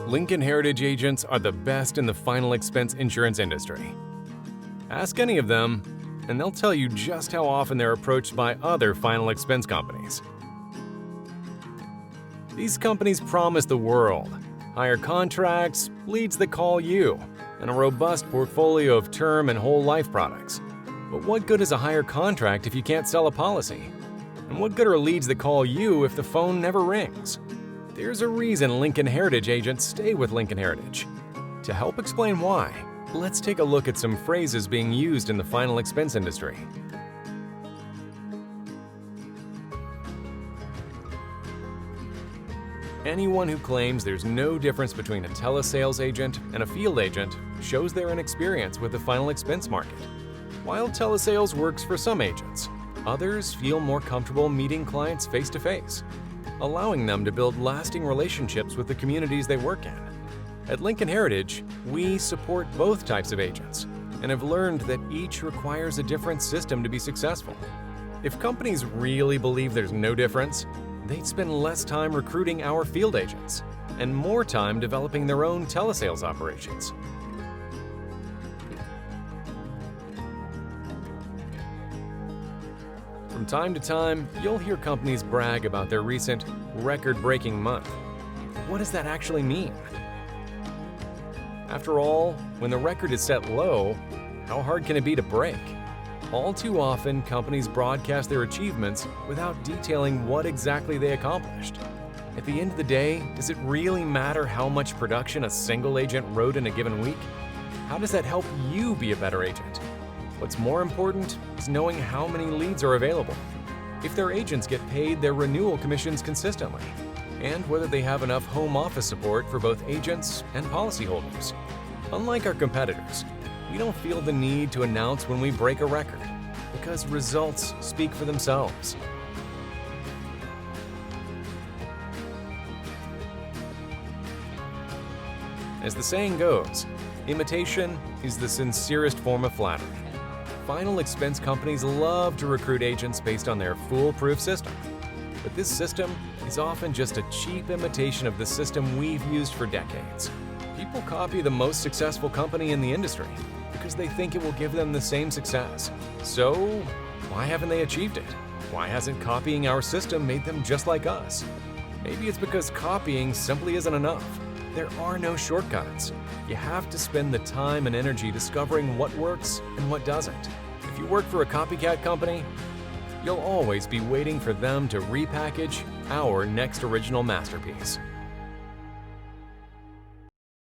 Lincoln Heritage agents are the best in the final expense insurance industry. Ask any of them, and they'll tell you just how often they're approached by other final expense companies. These companies promise the world: higher contracts, leads that call you, and a robust portfolio of term and whole life products. But what good is a higher contract if you can't sell a policy? And what good are leads that call you if the phone never rings? There's a reason Lincoln Heritage agents stay with Lincoln Heritage. To help explain why, let's take a look at some phrases being used in the final expense industry. Anyone who claims there's no difference between a telesales agent and a field agent shows their inexperience with the final expense market. While telesales works for some agents, others feel more comfortable meeting clients face-to-face, allowing them to build lasting relationships with the communities they work in. At Lincoln Heritage, we support both types of agents and have learned that each requires a different system to be successful. If companies really believe there's no difference, they'd spend less time recruiting our field agents and more time developing their own telesales operations. From time to time, you'll hear companies brag about their recent record-breaking month. What does that actually mean? After all, when the record is set low, how hard can it be to break? All too often, companies broadcast their achievements without detailing what exactly they accomplished. At the end of the day, does it really matter how much production a single agent wrote in a given week? How does that help you be a better agent? What's more important is knowing how many leads are available, if their agents get paid their renewal commissions consistently, and whether they have enough home office support for both agents and policyholders. Unlike our competitors, we don't feel the need to announce when we break a record, because results speak for themselves. As the saying goes, imitation is the sincerest form of flattery. Final expense companies love to recruit agents based on their foolproof system. But this system is often just a cheap imitation of the system we've used for decades. People copy the most successful company in the industry because they think it will give them the same success. So, why haven't they achieved it? Why hasn't copying our system made them just like us? Maybe it's because copying simply isn't enough. There are no shortcuts. You have to spend the time and energy discovering what works and what doesn't. If you work for a copycat company, you'll always be waiting for them to repackage our next original masterpiece.